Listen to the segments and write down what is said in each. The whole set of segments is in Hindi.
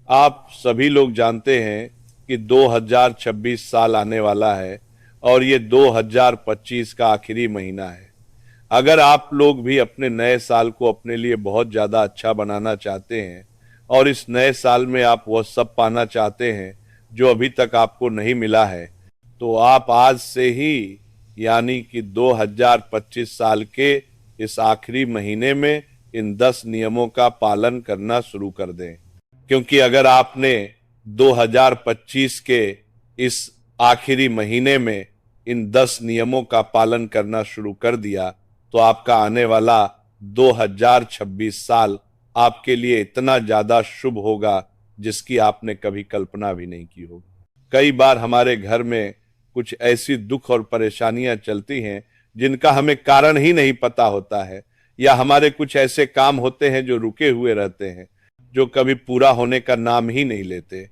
आप सभी लोग जानते हैं कि 2026 साल आने वाला है और ये 2025 का आखिरी महीना है। अगर आप लोग भी अपने नए साल को अपने लिए बहुत ज़्यादा अच्छा बनाना चाहते हैं और इस नए साल में आप वह सब पाना चाहते हैं जो अभी तक आपको नहीं मिला है, तो आप आज से ही यानी कि 2025 साल के इस आखिरी महीने में इन 10 नियमों का पालन करना शुरू कर दें। क्योंकि अगर आपने 2025 के इस आखिरी महीने में इन 10 नियमों का पालन करना शुरू कर दिया तो आपका आने वाला 2026 साल आपके लिए इतना ज्यादा शुभ होगा जिसकी आपने कभी कल्पना भी नहीं की होगी। कई बार हमारे घर में कुछ ऐसी दुख और परेशानियां चलती हैं जिनका हमें कारण ही नहीं पता होता है, या हमारे कुछ ऐसे काम होते हैं जो रुके हुए रहते हैं, जो कभी पूरा होने का नाम ही नहीं लेते।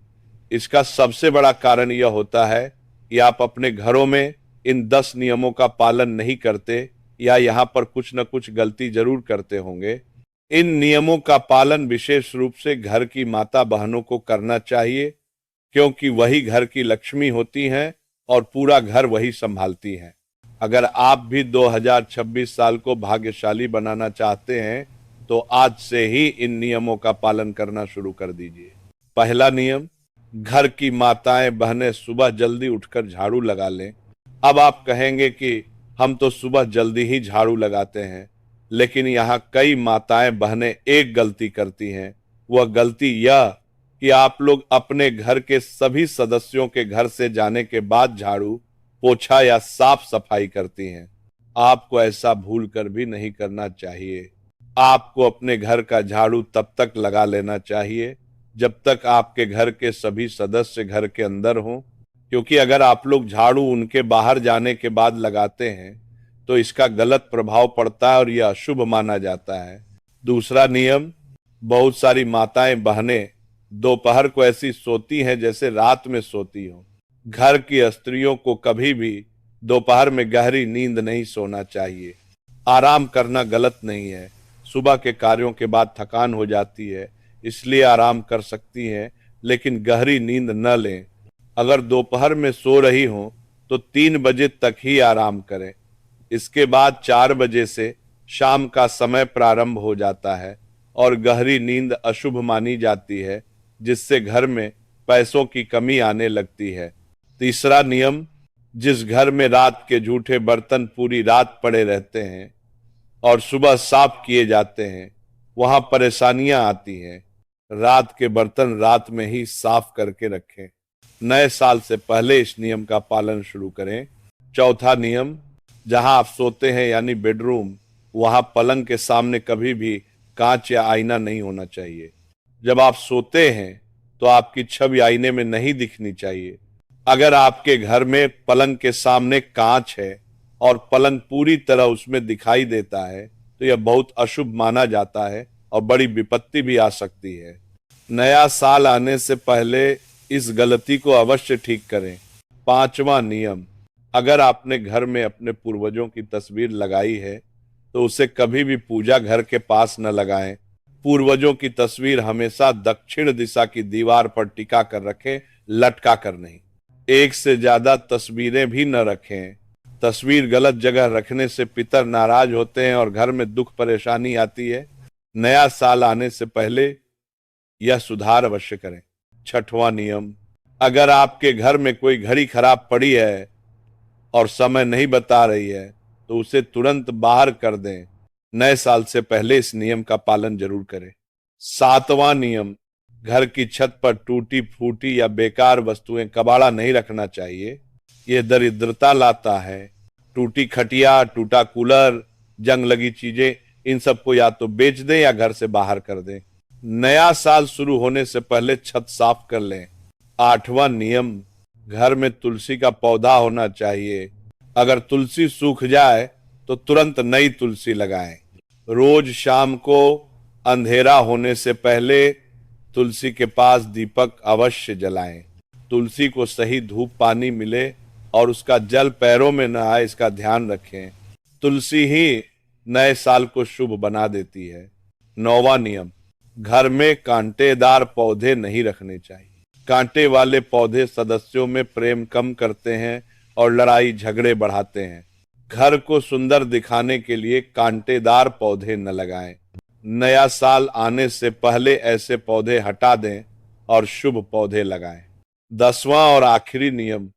इसका सबसे बड़ा कारण यह होता है कि आप अपने घरों में इन 10 नियमों का पालन नहीं करते, या यहाँ पर कुछ न कुछ गलती जरूर करते होंगे। इन नियमों का पालन विशेष रूप से घर की माता बहनों को करना चाहिए, क्योंकि वही घर की लक्ष्मी होती हैं और पूरा घर वही संभालती हैं। अगर आप भी 2026 साल को भाग्यशाली बनाना चाहते हैं तो आज से ही इन नियमों का पालन करना शुरू कर दीजिए। पहला नियम, घर की माताएं बहनें सुबह जल्दी उठकर झाड़ू लगा लें। अब आप कहेंगे कि हम तो सुबह जल्दी ही झाड़ू लगाते हैं, लेकिन यहाँ कई माताएं बहनें एक गलती करती हैं। वह गलती यह कि आप लोग अपने घर के सभी सदस्यों के घर से जाने के बाद झाड़ू पोछा या साफ सफाई करती हैं। आपको ऐसा भूल कर भी नहीं करना चाहिए। आपको अपने घर का झाड़ू तब तक लगा लेना चाहिए जब तक आपके घर के सभी सदस्य घर के अंदर हों, क्योंकि अगर आप लोग झाड़ू उनके बाहर जाने के बाद लगाते हैं तो इसका गलत प्रभाव पड़ता है और यह अशुभ माना जाता है। दूसरा नियम, बहुत सारी माताएं बहनें दोपहर को ऐसी सोती हैं जैसे रात में सोती हो। घर की स्त्रियों को कभी भी दोपहर में गहरी नींद नहीं सोना चाहिए। आराम करना गलत नहीं है, सुबह के कार्यों के बाद थकान हो जाती है इसलिए आराम कर सकती हैं, लेकिन गहरी नींद न लें। अगर दोपहर में सो रही हो तो 3 बजे तक ही आराम करें। इसके बाद 4 बजे से शाम का समय प्रारंभ हो जाता है और गहरी नींद अशुभ मानी जाती है, जिससे घर में पैसों की कमी आने लगती है। तीसरा नियम, जिस घर में रात के जूठे बर्तन पूरी रात पड़े रहते हैं और सुबह साफ किए जाते हैं, वहां परेशानियां आती हैं। रात के बर्तन रात में ही साफ करके रखें। नए साल से पहले इस नियम का पालन शुरू करें। चौथा नियम, जहां आप सोते हैं यानी बेडरूम, वहां पलंग के सामने कभी भी कांच या आईना नहीं होना चाहिए। जब आप सोते हैं तो आपकी छवि आईने में नहीं दिखनी चाहिए। अगर आपके घर में पलंग के सामने कांच है और पलंग पूरी तरह उसमें दिखाई देता है तो यह बहुत अशुभ माना जाता है और बड़ी विपत्ति भी आ सकती है। नया साल आने से पहले इस गलती को अवश्य ठीक करें। पांचवा नियम, अगर आपने घर में अपने पूर्वजों की तस्वीर लगाई है तो उसे कभी भी पूजा घर के पास न लगाएं। पूर्वजों की तस्वीर हमेशा दक्षिण दिशा की दीवार पर टिका कर रखें, लटका कर नहीं। एक से ज्यादा तस्वीरें भी न रखें। तस्वीर गलत जगह रखने से पितर नाराज होते हैं और घर में दुख परेशानी आती है। नया साल आने से पहले यह सुधार अवश्य करें। छठवां नियम, अगर आपके घर में कोई घड़ी खराब पड़ी है और समय नहीं बता रही है तो उसे तुरंत बाहर कर दें। नए साल से पहले इस नियम का पालन जरूर करें। सातवां नियम, घर की छत पर टूटी फूटी या बेकार वस्तुएं कबाड़ा नहीं रखना चाहिए। यह दरिद्रता लाता है। टूटी खटिया, टूटा कूलर, जंग लगी चीजें, इन सबको या तो बेच दें या घर से बाहर कर दें। नया साल शुरू होने से पहले छत साफ कर लें। आठवां नियम, घर में तुलसी का पौधा होना चाहिए। अगर तुलसी सूख जाए तो तुरंत नई तुलसी लगाएं। रोज शाम को अंधेरा होने से पहले तुलसी के पास दीपक अवश्य जलाएं। तुलसी को सही धूप पानी मिले और उसका जल पैरों में न आए, इसका ध्यान रखें। तुलसी ही नए साल को शुभ बना देती है। नौवां नियम, घर में कांटेदार पौधे नहीं रखने चाहिए। कांटे वाले पौधे सदस्यों में प्रेम कम करते हैं और लड़ाई झगड़े बढ़ाते हैं। घर को सुंदर दिखाने के लिए कांटेदार पौधे न लगाएं। नया साल आने से पहले ऐसे पौधे हटा दें और शुभ पौधे लगाएं। 10वां और आखिरी नियम,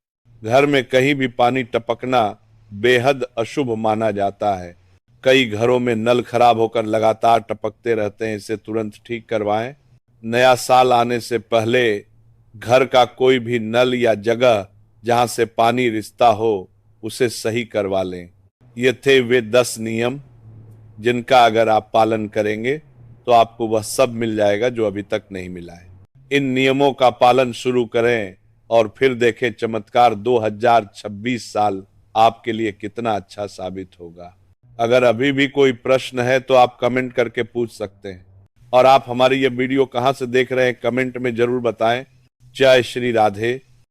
घर में कहीं भी पानी टपकना बेहद अशुभ माना जाता है। कई घरों में नल खराब होकर लगातार टपकते रहते हैं, इसे तुरंत ठीक करवाएं। नया साल आने से पहले घर का कोई भी नल या जगह जहां से पानी रिसता हो उसे सही करवा लें। ये थे वे 10 नियम जिनका अगर आप पालन करेंगे तो आपको वह सब मिल जाएगा जो अभी तक नहीं मिला है। इन नियमों का पालन शुरू करें और फिर देखें चमत्कार। 2026 साल आपके लिए कितना अच्छा साबित होगा। अगर अभी भी कोई प्रश्न है तो आप कमेंट करके पूछ सकते हैं। और आप हमारी ये वीडियो कहां से देख रहे हैं कमेंट में जरूर बताएं। जय श्री राधे।